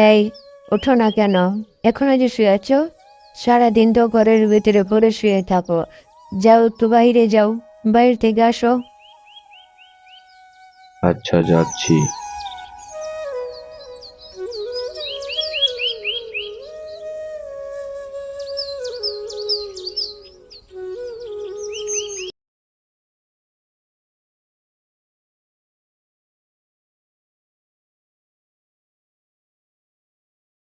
এই, ওঠো না কেন? এখনো যে শুয়ে আছো? সারাদিন তো ঘরের ভিতরে পড়ে শুয়ে থাকো। যাও, একটু বাইরে যাও, বাইরে থেকে আসো। আচ্ছা, যাচ্ছি।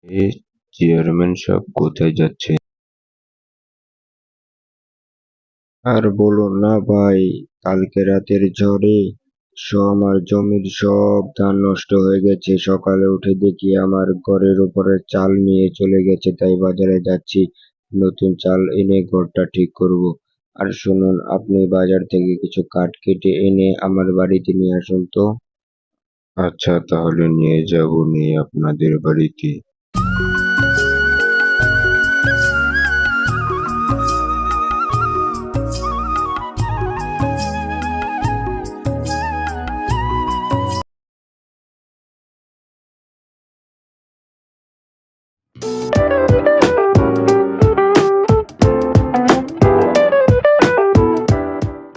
এ চেয়ারম্যান সাহেব কোথায় যাচ্ছে? আর বলো না ভাই, কালকে রাতের ঝড়ে আমার জমির সব ধান নষ্ট হয়ে গেছে। সকালে উঠে দেখি আমার ঘরের উপরে চাল নিয়ে চলে গেছে, তাই বাজারে যাচ্ছি নতুন চাল এনে ঘরটা ঠিক করব। আর শুনুন, আপনি বাজার থেকে কিছু কাঠ কেটে এনে আমার বাড়িতে নিয়ে আসুন তো। আচ্ছা, তাহলে নিয়ে যাব নিয়ে আপনাদের বাড়িতে।